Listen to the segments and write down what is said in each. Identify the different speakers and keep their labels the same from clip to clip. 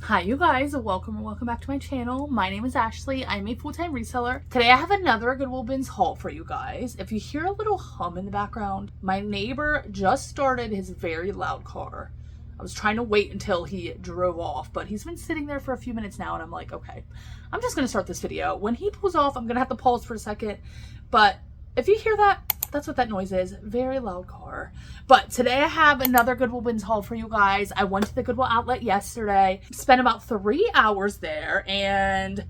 Speaker 1: Hi you guys, welcome back to my channel. My name is Ashley. I'm a full-time reseller. Today I have another Goodwill Bins haul for you guys. If you hear a little hum in the background, my neighbor just started his very loud car. I was trying to wait until he drove off, but he's been sitting there for a few minutes now and I'm like, okay, I'm just gonna start this video. When he pulls off, I'm gonna have to pause for a second, but if you hear that, that's what that noise is. Very loud car. But today I have another Goodwill Bins haul for you guys. I went to the Goodwill outlet yesterday, spent about 3 hours there, and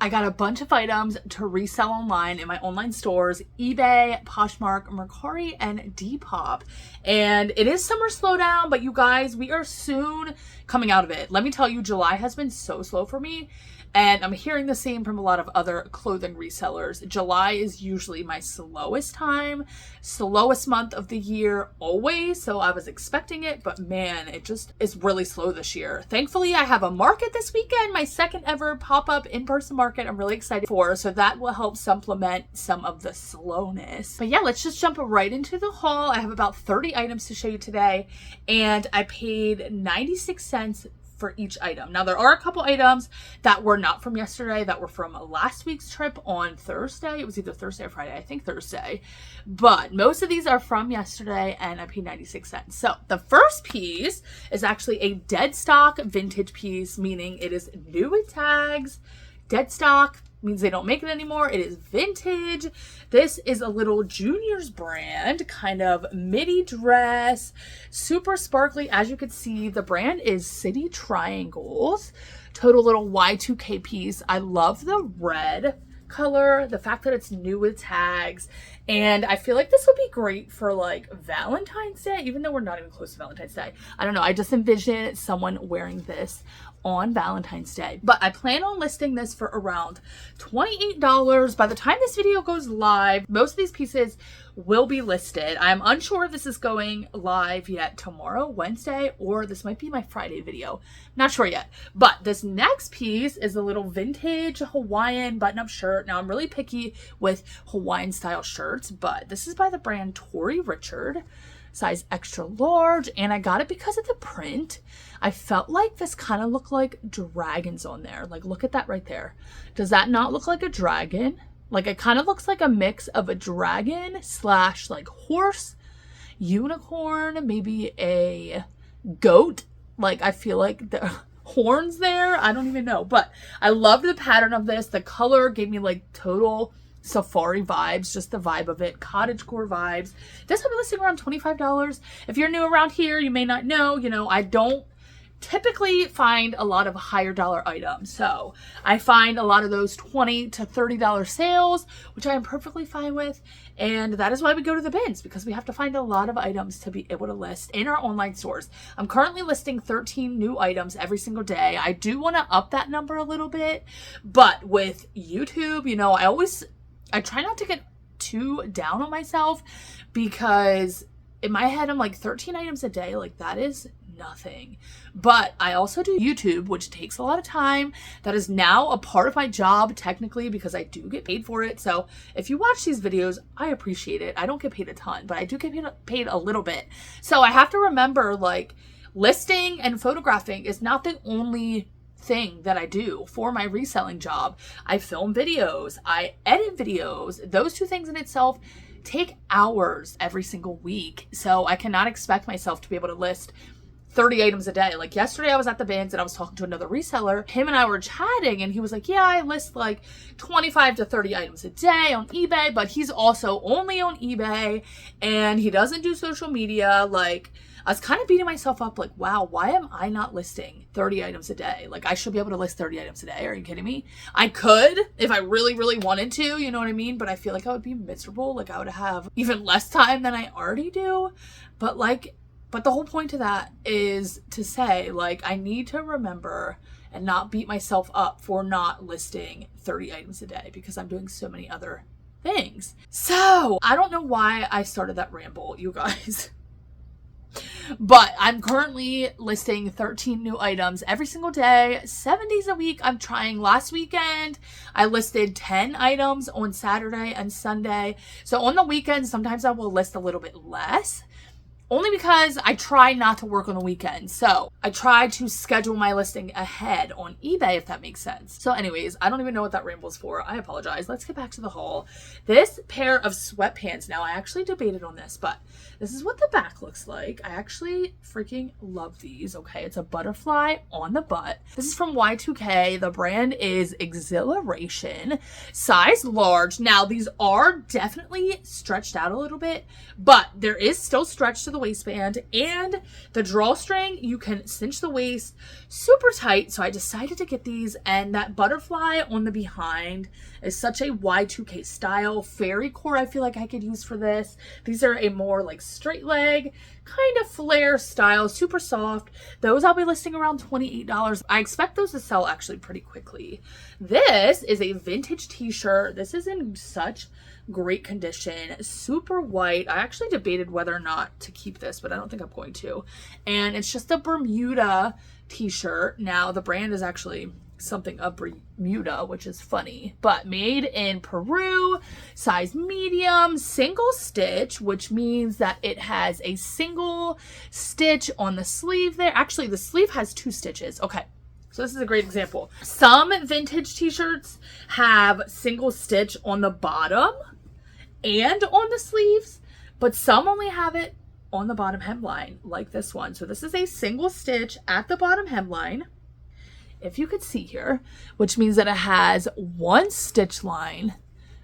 Speaker 1: I got a bunch of items to resell online in my online stores, eBay, Poshmark, Mercari, and Depop. And it is summer slowdown, but you guys, we are soon coming out of it. Let me tell you, July has been so slow for me. And I'm hearing the same from a lot of other clothing resellers. July is usually my slowest time, slowest month of the year always. So I was expecting it, but man, it just is really slow this year. Thankfully, I have a market this weekend, my second ever pop-up in-person market I'm really excited for. So that will help supplement some of the slowness. But yeah, let's just jump right into the haul. I have about 30 items to show you today, and I paid 96 cents for each item. Now there are a couple items that were not from yesterday, that were from last week's trip on Thursday. It was either Thursday or Friday, I think Thursday. But most of these are from yesterday and I paid 96 cents. So the first piece is actually a dead stock vintage piece, meaning it is new with tags. Dead stock means they don't make it anymore. It is vintage. This is a little Juniors brand, kind of midi dress, super sparkly. As you can see, the brand is City Triangles. Total little Y2K piece. I love the red color, the fact that it's new with tags, and I feel like this would be great for like Valentine's Day, even though we're not even close to Valentine's Day. I don't know, I just envision someone wearing this on Valentine's Day. But I plan on listing this for around $28. By the time this video goes live, most of these pieces will be listed. I'm unsure if this is going live yet tomorrow, Wednesday, or this might be my Friday video. Not sure yet. But this next piece is a little vintage Hawaiian button-up shirt. Now I'm really picky with Hawaiian style shirts, but this is by the brand Tory Richard, size extra large, and I got it because of the print. I felt like this kind of looked like dragons on there. Like, look at that right there. Does that not look like a dragon? Like, it kind of looks like a mix of a dragon slash like horse, unicorn, maybe a goat. Like, I feel like the horns there. I don't even know, but I love the pattern of this. The color gave me like total safari vibes, just the vibe of it, cottagecore vibes. This will be listed around $25. If you're new around here, you may not know, I don't typically find a lot of higher dollar items. So I find a lot of those $20 to $30 sales, which I am perfectly fine with. And that is why we go to the bins, because we have to find a lot of items to be able to list in our online stores. I'm currently listing 13 new items every single day. I do want to up that number a little bit, but with YouTube, I try not to get too down on myself, because in my head, I'm like 13 items a day. Like, that is nothing. But I also do YouTube, which takes a lot of time. That is now a part of my job, technically, because I do get paid for it. So if you watch these videos, I appreciate it. I don't get paid a ton, but I do get paid a little bit. So I have to remember, like, listing and photographing is not the only thing that I do for my reselling job. I film videos, I edit videos. Those two things in itself take hours every single week. So I cannot expect myself to be able to list 30 items a day. Like yesterday I was at the bins and I was talking to another reseller. Him and I were chatting and he was like, yeah, I list like 25 to 30 items a day on eBay, but he's also only on eBay and he doesn't do social media. Like, I was kind of beating myself up like, wow, why am I not listing 30 items a day? Like, I should be able to list 30 items a day. Are you kidding me? I could if I really, really wanted to, you know what I mean? But I feel like I would be miserable. Like, I would have even less time than I already do. But the whole point of that is to say, like, I need to remember and not beat myself up for not listing 30 items a day, because I'm doing so many other things. So I don't know why I started that ramble, you guys. But I'm currently listing 13 new items every single day, 7 days a week. I'm trying. Last weekend, I listed 10 items on Saturday and Sunday. So on the weekends, sometimes I will list a little bit less. only because I try not to work on the weekend. So I try to schedule my listing ahead on eBay, if that makes sense. So anyways, I don't even know what that ramble's for. I apologize. Let's get back to the haul. This pair of sweatpants, now I actually debated on this, but this is what the back looks like. I actually freaking love these, okay? It's a butterfly on the butt. This is from Y2K. The brand is Exhilaration, size large. Now these are definitely stretched out a little bit, but there is still stretch to the waistband, and the drawstring, you can cinch the waist super tight. So I decided to get these, and that butterfly on the behind is such a Y2K style. Fairy core I feel like I could use for this. These are a more like straight leg kind of flare style, super soft. Those I'll be listing around $28. I expect those to sell actually pretty quickly. This is a vintage t-shirt. This is in such great condition, super white. I actually debated whether or not to keep this, but I don't think I'm going to. And it's just a Bermuda t-shirt. Now the brand is actually something of Bermuda, which is funny, but made in Peru, size medium, single stitch, which means that it has a single stitch on the sleeve there. Actually, the sleeve has 2 stitches. Okay. So this is a great example. Some vintage t-shirts have single stitch on the bottom and on the sleeves, but some only have it on the bottom hemline, like this one. So this is a single stitch at the bottom hemline, if you could see here, which means that it has 1 stitch line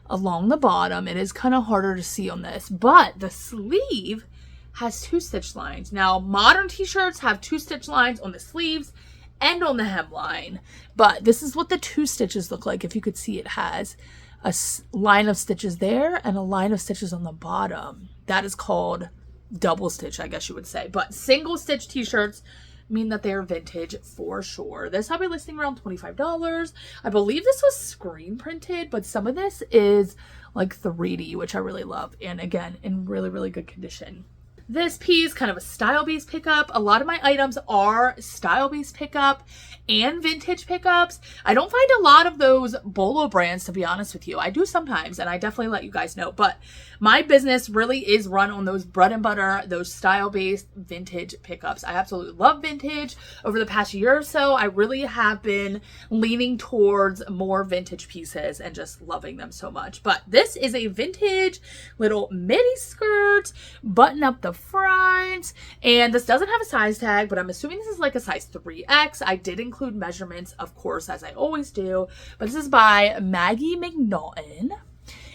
Speaker 1: along the bottom. It is kind of harder to see on this, but the sleeve has 2 stitch lines. Now, modern t-shirts have 2 stitch lines on the sleeves and on the hemline, but this is what the 2 stitches look like. If you could see, it has a line of stitches there and a line of stitches on the bottom. That is called double stitch, I guess you would say. But single stitch t-shirts mean that they are vintage for sure. This I'll be listing around $25. I believe this was screen printed, but some of this is like 3D, which I really love. And again, in really, really good condition. This piece, kind of a style-based pickup. A lot of my items are style-based pickup and vintage pickups. I don't find a lot of those Bolo brands, to be honest with you. I do sometimes, and I definitely let you guys know. But my business really is run on those bread and butter, those style-based vintage pickups. I absolutely love vintage. Over the past year or so, I really have been leaning towards more vintage pieces and just loving them so much. But this is a vintage little midi skirt, button up the front, and this doesn't have a size tag, but I'm assuming this is like a size 3X. I did include measurements, of course, as I always do, but this is by Maggie McNaughton,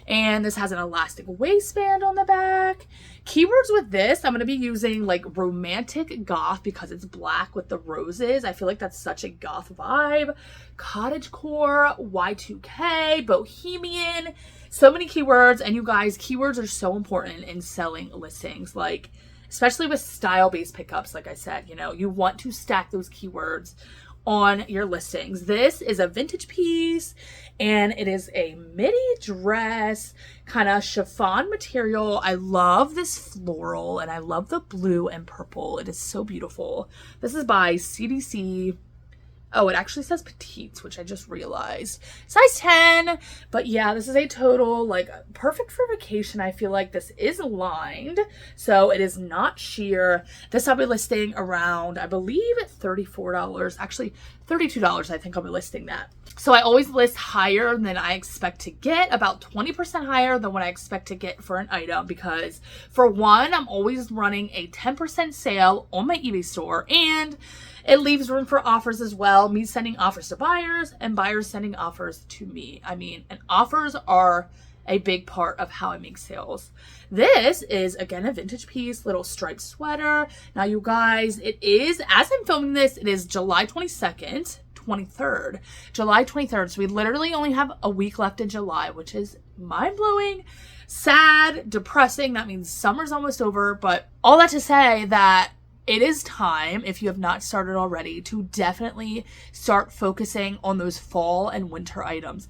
Speaker 1: and this has an elastic waistband on the back. Keywords with this, I'm going to be using like romantic goth because it's black with the roses. I feel like that's such a goth vibe. Cottagecore, Y2K, bohemian, so many keywords. And you guys, keywords are so important in selling listings, like especially with style-based pickups. Like I said, you know, you want to stack those keywords on your listings. This is a vintage piece, and it is a midi dress, kind of chiffon material. I love this floral, and I love the blue and purple. It is so beautiful. This is by CDC. Oh, it actually says petites, which I just realized. Size 10, but yeah, this is a total, like, perfect for vacation. I feel like this is lined, so it is not sheer. This I'll be listing around, I believe, at $34. Actually, $32, I think I'll be listing that. So I always list higher than I expect to get, about 20% higher than what I expect to get for an item, because for one, I'm always running a 10% sale on my eBay store, and it leaves room for offers as well. Me sending offers to buyers and buyers sending offers to me. I mean, and offers are a big part of how I make sales. This is, again, a vintage piece, little striped sweater. Now, you guys, it is, as I'm filming this, it is July 22nd, 23rd. July 23rd. So we literally only have a week left in July, which is mind-blowing, sad, depressing. That means summer's almost over. But all that to say that it is time, if you have not started already, to definitely start focusing on those fall and winter items.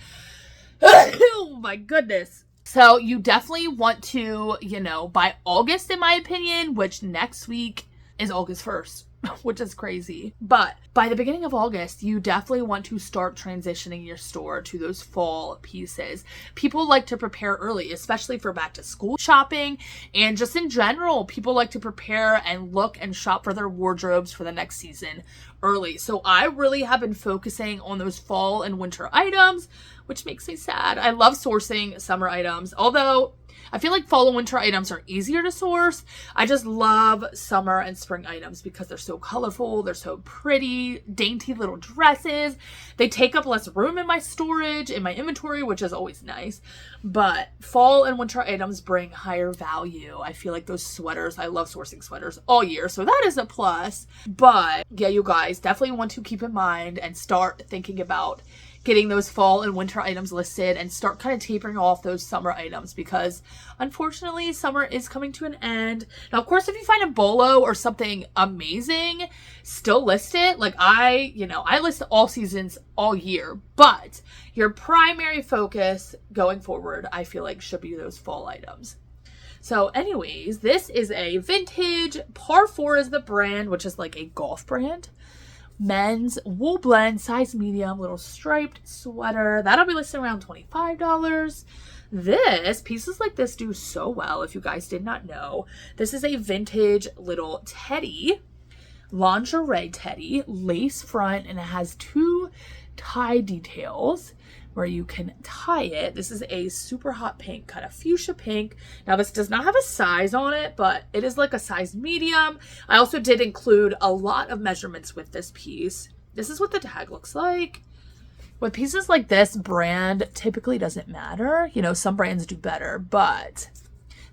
Speaker 1: Oh my goodness. So you definitely want to, you know, by August, in my opinion, which next week, is August 1st, which is crazy. But by the beginning of August, you definitely want to start transitioning your store to those fall pieces. People like to prepare early, especially for back to school shopping, and just in general, people like to prepare and look and shop for their wardrobes for the next season early. So I really have been focusing on those fall and winter items, which makes me sad. I love sourcing summer items, although I feel like fall and winter items are easier to source. I just love summer and spring items because they're so colorful, they're so pretty, dainty little dresses. They take up less room in my storage, in my inventory, which is always nice. But fall and winter items bring higher value. I feel like those sweaters, I love sourcing sweaters all year, so that is a plus. But yeah, you guys definitely want to keep in mind and start thinking about getting those fall and winter items listed and start kind of tapering off those summer items, because unfortunately summer is coming to an end. Now, of course, if you find a bolo or something amazing, still list it. Like I list all seasons all year, but your primary focus going forward, I feel like, should be those fall items. So anyways, this is a vintage, Par 4 is the brand, which is like a golf brand. Men's wool blend, size medium, little striped sweater. That'll be listed around $25. Pieces like this do so well, if you guys did not know. This is a vintage little teddy, lingerie teddy, lace front, and it has 2 tie details where you can tie it. This is a super hot pink, kind of fuchsia pink. Now, this does not have a size on it, but it is like a size medium. I also did include a lot of measurements with this piece. This is what the tag looks like. With pieces like this, brand typically doesn't matter. You know, some brands do better, but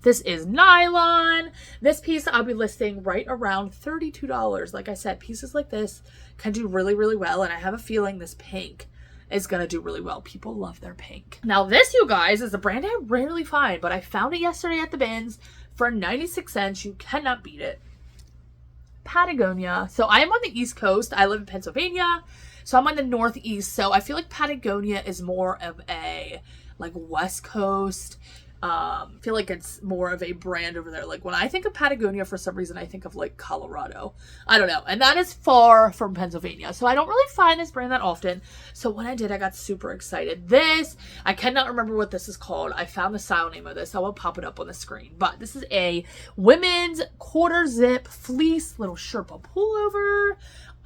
Speaker 1: this is nylon. This piece I'll be listing right around $32. Like I said, pieces like this can do really, really well, and I have a feeling this pink is gonna do really well. People love their pink. Now this, you guys, is a brand I rarely find, but I found it yesterday at the bins for 96 cents. You cannot beat it. Patagonia. So I am on the East Coast. I live in Pennsylvania, so I'm on the Northeast. So I feel like Patagonia is more of a like West Coast. I feel like it's more of a brand over there. Like when I think of Patagonia, for some reason, I think of like Colorado. I don't know. And that is far from Pennsylvania. So I don't really find this brand that often. So when I did, I got super excited. This, I cannot remember what this is called. I found the style name of this. I will pop it up on the screen. But this is a women's quarter zip fleece little Sherpa pullover.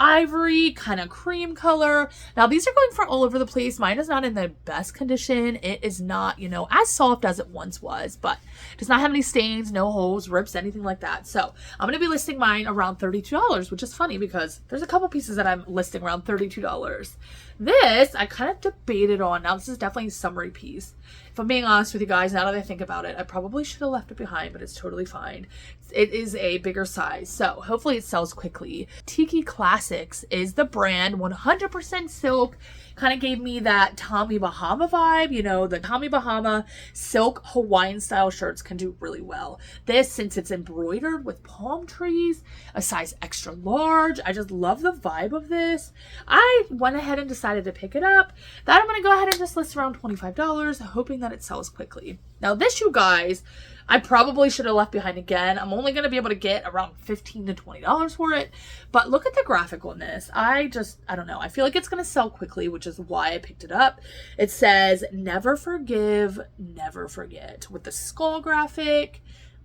Speaker 1: Ivory, kind of cream color. Now these are going for all over the place. Mine is not in the best condition. It is not, you know, as soft as it once was, but does not have any stains, no holes, rips, anything like that. So I'm going to be listing mine around $32, which is funny because there's a couple pieces that I'm listing around $32. This I kind of debated on. Now this is definitely a summery piece. If I'm being honest with you guys, now that I think about it, I probably should have left it behind, but it's totally fine. It is a bigger size, so hopefully it sells quickly. Tiki Classics is the brand, 100% silk. Kind of gave me that Tommy Bahama vibe. You know, the Tommy Bahama silk Hawaiian style shirts can do really well. This, since it's embroidered with palm trees, a size extra large. I just love the vibe of this. I went ahead and decided to pick it up. That I'm going to go ahead and just list around $25, hoping that it sells quickly. Now this, you guys, I probably should have left behind again. I'm only going to be able to get around $15 to $20 for it. But look at the graphic on this. I don't know. I feel like it's going to sell quickly, which is why I picked it up. It says, never forgive, never forget, with the skull graphic.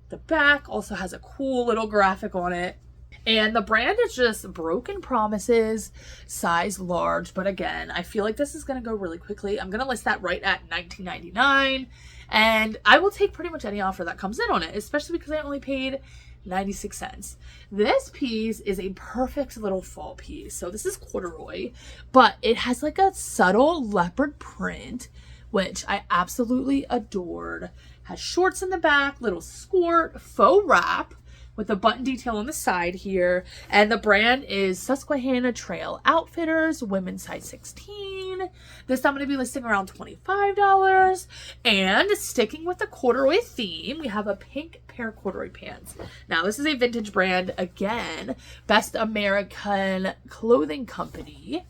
Speaker 1: The back also has a cool little graphic on it. And the brand is just Broken Promises, size large. But again, I feel like this is going to go really quickly. I'm going to list that right at $19.99. And I will take pretty much any offer that comes in on it, especially because I only paid 96 cents. This piece is a perfect little fall piece. So this is corduroy, but it has like a subtle leopard print, which I absolutely adored. Has shorts in the back, little skirt, faux wrap, with a button detail on the side here. And the brand is Susquehanna Trail Outfitters, women's size 16. This I'm going to be listing around $25. And sticking with the corduroy theme, we have a pink pair of corduroy pants. Now this is a vintage brand, again, Best American Clothing Company.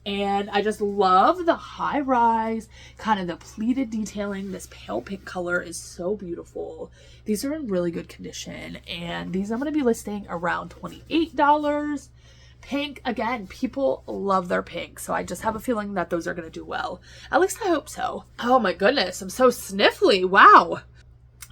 Speaker 1: And I just love the high rise, kind of the pleated detailing. This pale pink color is so beautiful. These are in really good condition. And these I'm going to be listing around $28. Pink, again, people love their pink. So I just have a feeling that those are going to do well. At least I hope so. Oh my goodness, I'm so sniffly. Wow.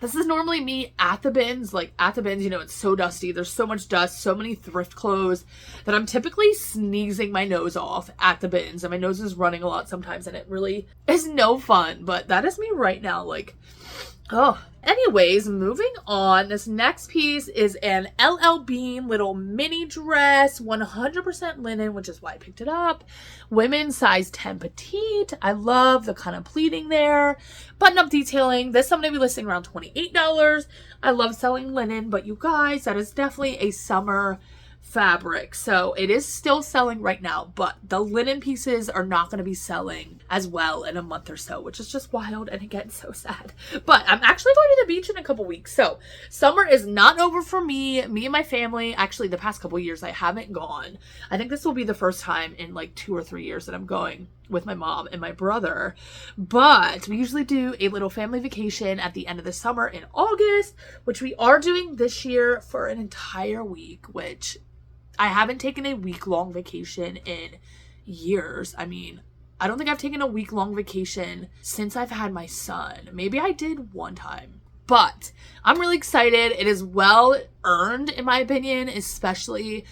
Speaker 1: This is normally me at the bins. Like at the bins, you know, it's so dusty. There's so much dust, so many thrift clothes that I'm typically sneezing my nose off at the bins. And my nose is running a lot sometimes and it really is no fun. But that is me right now. Like, oh. Anyways, moving on. This next piece is an LL Bean little mini dress, 100% linen, which is why I picked it up. Women's size 10 petite. I love the kind of pleating there. Button-up detailing. This I'm going to be listing around $28. I love selling linen, but you guys, that is definitely a summer fabric. So it is still selling right now, but the linen pieces are not going to be selling as well in a month or so, which is just wild and again so sad. But I'm actually going to the beach in a couple weeks. So summer is not over for me and my family. Actually, the past couple years I haven't gone. I think this will be the first time in like 2 or 3 years that I'm going with my mom and my brother. But we usually do a little family vacation at the end of the summer in August, which we are doing this year for an entire week, which I haven't taken a week-long vacation in years. I mean, I don't think I've taken a week-long vacation since I've had my son. Maybe I did one time. But I'm really excited. It is well earned, in my opinion, especially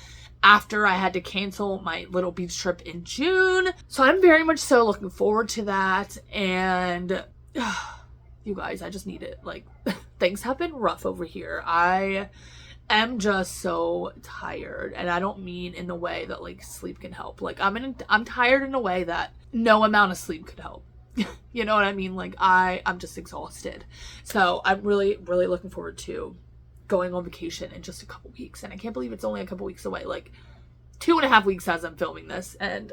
Speaker 1: after I had to cancel my little beach trip in June. So I'm very much so looking forward to that. And you guys, I just need it. Like, things have been rough over here. I am just so tired, and I don't mean in the way that like sleep can help. Like I'm tired in a way that no amount of sleep could help. You know what I mean? Like I'm just exhausted. So I'm really looking forward to going on vacation in just a couple weeks, and I can't believe it's only a couple weeks away. Like 2.5 weeks as I'm filming this, and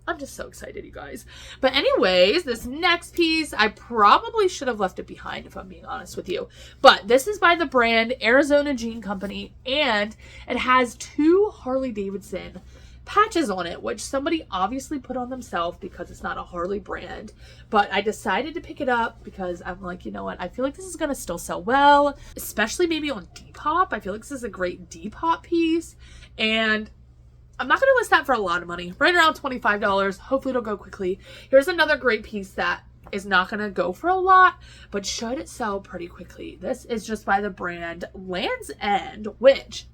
Speaker 1: I'm just so excited, you guys. But anyways, this next piece, I probably should have left it behind if I'm being honest with you. But this is by the brand Arizona Jean Company, and it has 2 Harley Davidson patches on it, which somebody obviously put on themselves because it's not a Harley brand. But I decided to pick it up because I'm like, you know what? I feel like this is going to still sell well, especially maybe on Depop. I feel like this is a great Depop piece. And I'm not going to list that for a lot of money, right around $25. Hopefully it'll go quickly. Here's another great piece that is not going to go for a lot, but should it sell pretty quickly. This is just by the brand Land's End, which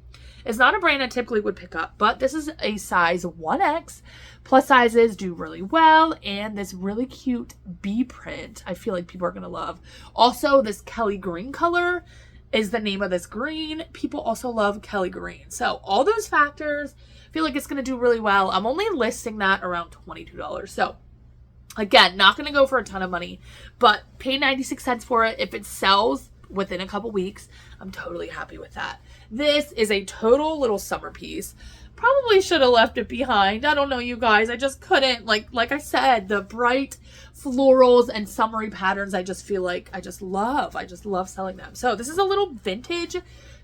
Speaker 1: is not a brand I typically would pick up, but this is a size 1X. Plus sizes do really well, and this really cute bee print I feel like people are going to love. Also, this Kelly green color is the name of this green. People also love Kelly green. So all those factors, feel like it's going to do really well. I'm only listing that around $22. So again, not going to go for a ton of money, but pay 96 cents for it. If it sells within a couple weeks, I'm totally happy with that. This is a total little summer piece. Probably should have left it behind. I don't know, you guys. I just couldn't. Like I said, the bright florals and summery patterns, I just feel like I just love selling them. So this is a little vintage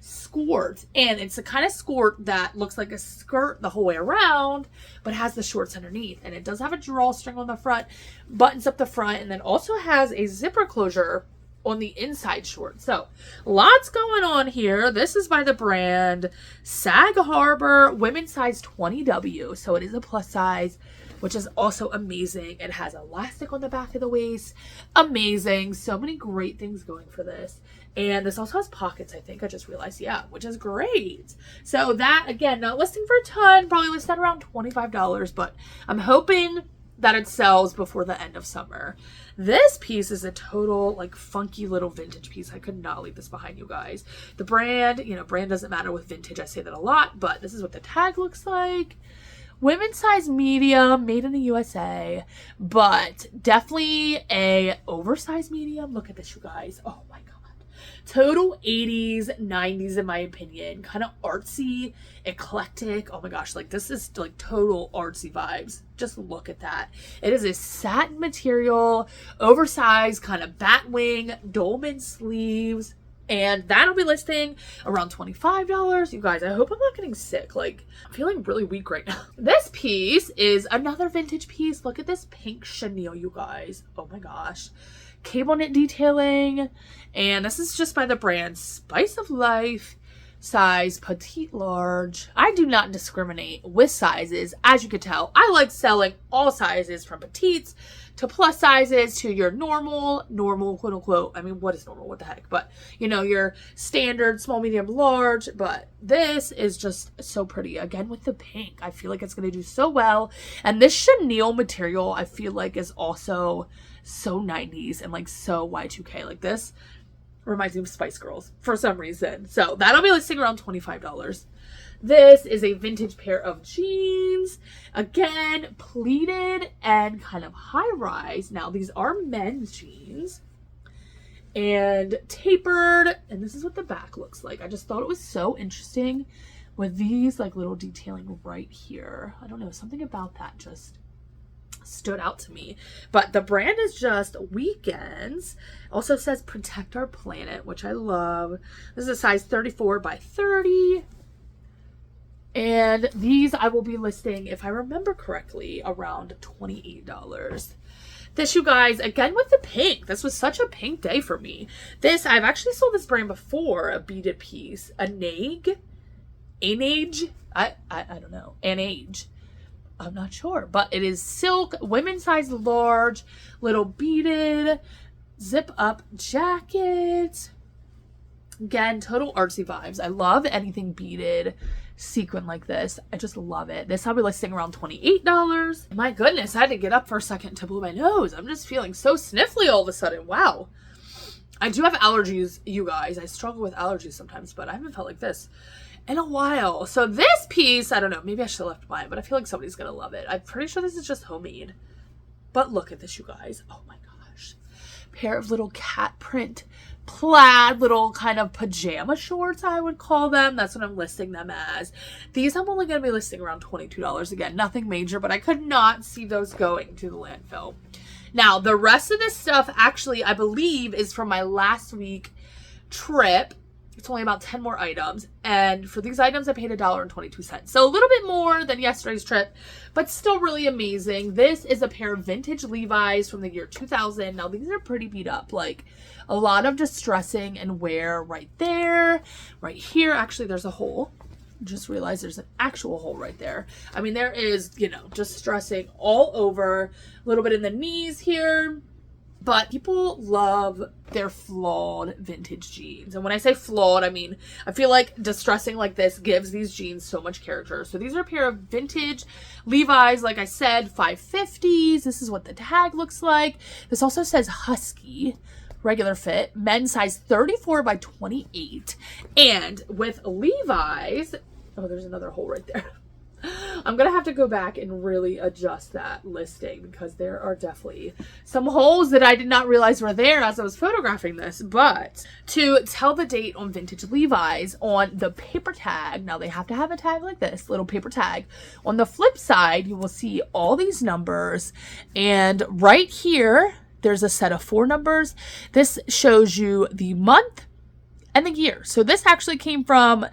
Speaker 1: skirt, and it's a kind of skirt that looks like a skirt the whole way around, but has the shorts underneath, and it does have a drawstring on the front, buttons up the front, and then also has a zipper closure on the inside short. So lots going on here. This is by the brand Sag Harbor, women's size 20W. So it is a plus size, which is also amazing. It has elastic on the back of the waist. Amazing. So many great things going for this. And this also has pockets, I think. I just realized, yeah, which is great. So that, again, not listing for a ton, probably listed around $25, but I'm hoping that it sells before the end of summer. This piece is a total like funky little vintage piece. I could not leave this behind, you guys. The brand, you know, brand doesn't matter with vintage. I say that a lot, but this is what the tag looks like. Women's size medium, made in the USA, but definitely a oversized medium. Look at this, you guys. Oh my God. Total 80s, 90s in my opinion. Kind of artsy, eclectic. Oh my gosh, like this is like total artsy vibes. Just look at that. It is a satin material, oversized, kind of bat wing, dolman sleeves. And that'll be listing around $25. You guys, I hope I'm not getting sick. Like, I'm feeling really weak right now. This piece is another vintage piece. Look at this pink chenille, you guys. Oh my gosh. Cable knit detailing. And this is just by the brand Spice of Life. Size petite large. I do not discriminate with sizes. As you can tell, I like selling all sizes from petites to plus sizes to your normal quote unquote. I mean, what is normal? What the heck? But you know, your standard small, medium, large. But this is just so pretty. Again, with the pink, I feel like it's going to do so well. And this chenille material, I feel like is also so 90s and like so Y2K. Like this reminds me of Spice Girls for some reason. So that'll be listing around $25. This is a vintage pair of jeans. Again, pleated and kind of high rise. Now these are men's jeans and tapered. And this is what the back looks like. I just thought it was so interesting with these like little detailing right here. I don't know, something about that just stood out to me. But the brand is just Weekends. Also says protect our planet, which I love. This is a size 34 by 30. And these I will be listing, if I remember correctly, around $28. This, you guys, again with the pink. This was such a pink day for me. This, I've actually sold this brand before, a beaded piece. Anage? I don't know. Anage. I'm not sure, but it is silk, women's size large, little beaded, zip up jacket. Again, total artsy vibes. I love anything beaded, sequin like this. I just love it. This I'll be listing around $28. My goodness, I had to get up for a second to blow my nose. I'm just feeling so sniffly all of a sudden. Wow. I do have allergies, you guys. I struggle with allergies sometimes, but I haven't felt like this in a while. So this piece, I don't know, maybe I should have left mine, but I feel like somebody's gonna love it. I'm pretty sure this is just homemade. But look at this, you guys. Oh my gosh. Pair of little cat print plaid little kind of pajama shorts, I would call them. That's what I'm listing them as. These I'm only gonna be listing around $22. Again, nothing major, but I could not see those going to the landfill. Now, the rest of this stuff actually, I believe, is from my last week trip. It's only about 10 more items. And for these items, I paid $1.22. So a little bit more than yesterday's trip, but still really amazing. This is a pair of vintage Levi's from the year 2000. Now, these are pretty beat up. Like, a lot of distressing and wear right there. Right here, actually, there's a hole. Just realized there's an actual hole right there. I mean, there is, you know, distressing all over. A little bit in the knees here. But people love their flawed vintage jeans. And when I say flawed, I mean, I feel like distressing like this gives these jeans so much character. So these are a pair of vintage Levi's, like I said, 550s. This is what the tag looks like. This also says Husky, regular fit, men's size 34 by 28. And with Levi's, oh, there's another hole right there. I'm going to have to go back and really adjust that listing because there are definitely some holes that I did not realize were there as I was photographing this. But to tell the date on vintage Levi's on the paper tag, now they have to have a tag like this, little paper tag. On the flip side, you will see all these numbers. And right here, there's a set of 4 numbers. This shows you the month and the year. So this actually came from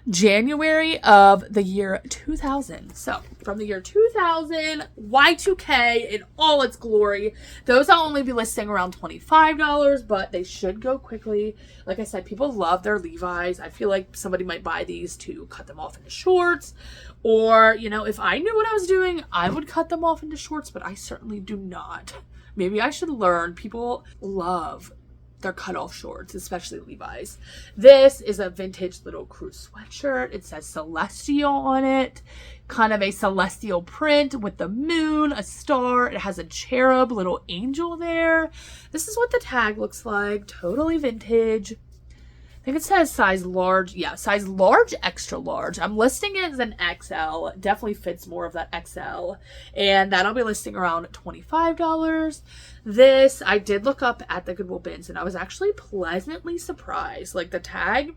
Speaker 1: January of the year 2000. So from the year 2000, Y2K in all its glory. Those I'll only be listing around $25, but they should go quickly. Like I said, people love their Levi's. I feel like somebody might buy these to cut them off into shorts. Or, you know, if I knew what I was doing, I would cut them off into shorts, but I certainly do not. Maybe I should learn. People love their cutoff shorts, especially Levi's. This is a vintage little crew sweatshirt. It says Celestial on it. Kind of a celestial print with the moon, a star. It has a cherub, little angel there. This is what the tag looks like. Totally vintage. I think it says size large. Yeah, size large, extra large. I'm listing it as an XL. It definitely fits more of that XL. And that'll be listing around $25. This, I did look up at the Goodwill Bins and I was actually pleasantly surprised. Like the tag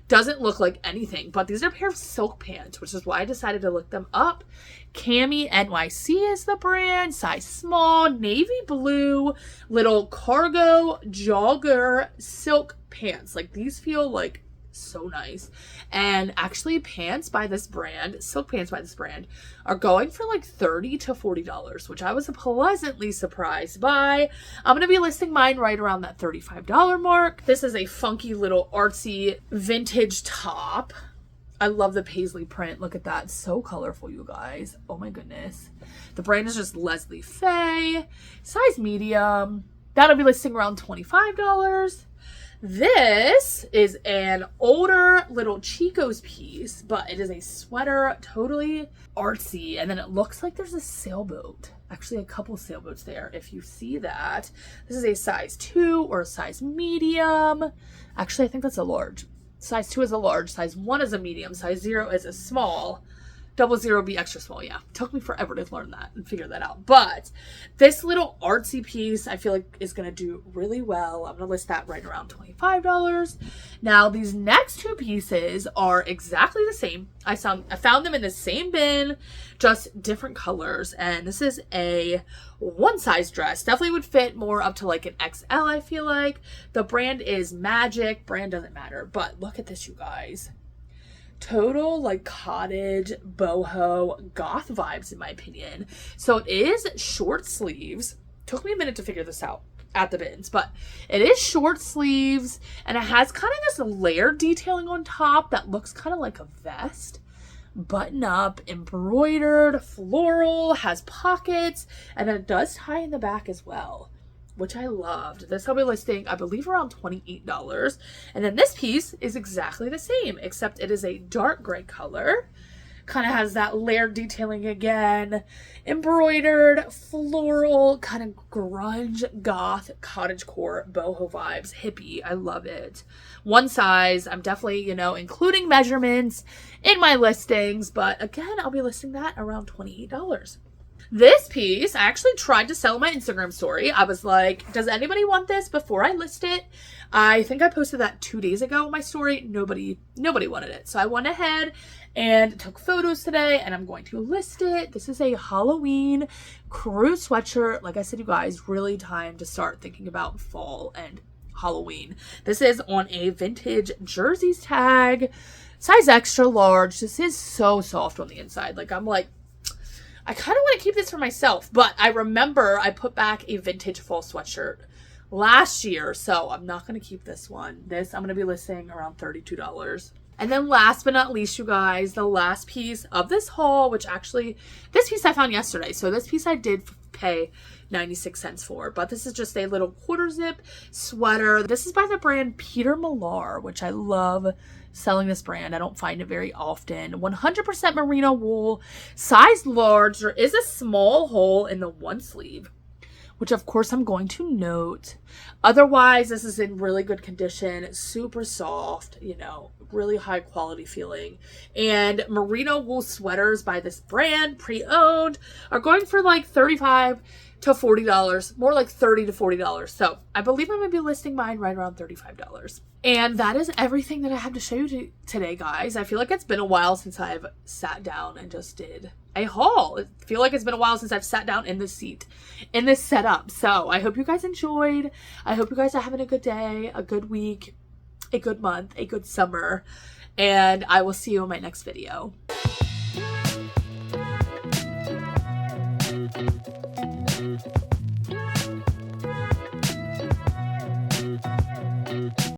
Speaker 1: doesn't look like anything, but these are a pair of silk pants, which is why I decided to look them up. Cami NYC is the brand, size small, navy blue, little cargo jogger silk pants. Like these feel like so nice. And actually pants by this brand, silk pants by this brand, are going for like $30 to $40, which I was pleasantly surprised by. I'm going to be listing mine right around that $35 mark. This is a funky little artsy vintage top. I love the paisley print. Look at that. It's so colorful, you guys. Oh my goodness. The brand is just Leslie Faye. Size medium. That'll be listing around $25. This is an older little Chico's piece, but it is a sweater, totally artsy. And then it looks like there's a sailboat. Actually, a couple sailboats there. If you see that, this is a size 2 or a size medium. Actually, I think that's a large. Size 2 is a large, size 1 is a medium, size 0 is a small. 00 be extra small. Yeah, took me forever to learn that and figure that out. But this little artsy piece I feel like is going to do really well. I'm going to list that right around $25. Now these next two pieces are exactly the same. I found them in the same bin, just different colors. And this is a one size dress. Definitely would fit more up to like an XL, I feel like. The brand is Magic. Brand doesn't matter. But look at this, you guys. Total like cottage boho goth vibes in my opinion. So it is short sleeves. Took me a minute to figure this out at the bins, but it is short sleeves and it has kind of this layered detailing on top that looks kind of like a vest. Button up, embroidered, floral, has pockets, and then it does tie in the back as well, which I loved. This I'll be listing, I believe, around $28. And then this piece is exactly the same, except it is a dark gray color. Kind of has that layered detailing again. Embroidered, floral, kind of grunge, goth, cottagecore, boho vibes, hippie. I love it. One size. I'm definitely, including measurements in my listings. But again, I'll be listing that around $28. This piece, I actually tried to sell in my Instagram story. I was like, does anybody want this before I list it? I think I posted that 2 days ago in my story. Nobody wanted it. So I went ahead and took photos today and I'm going to list it. This is a Halloween crew sweatshirt. Like I said, you guys, really time to start thinking about fall and Halloween. This is on a vintage jerseys tag, size extra large. This is so soft on the inside. Like I'm like, I kind of want to keep this for myself, but I remember I put back a vintage fall sweatshirt last year, so I'm not going to keep this one. This I'm going to be listing around $32. And then last but not least, you guys, the last piece of this haul, which actually, this piece I found yesterday. So this piece I did pay 96 cents for, but this is just a little quarter zip sweater. This is by the brand Peter Millar, which I love selling this brand. I don't find it very often. 100% merino wool, size large. There is a small hole in the one sleeve, which of course I'm going to note. Otherwise, this is in really good condition, super soft, really high quality feeling. And merino wool sweaters by this brand, pre-owned, are going for like $35 to $40, more like $30 to $40. So I believe I'm going to be listing mine right around $35. And that is everything that I have to show you today, guys. I feel like it's been a while since I've sat down and just did a haul. I feel like it's been a while since I've sat down in this seat, in this setup. So I hope you guys enjoyed. I hope you guys are having a good day, a good week, a good month, a good summer. And I will see you in my next video.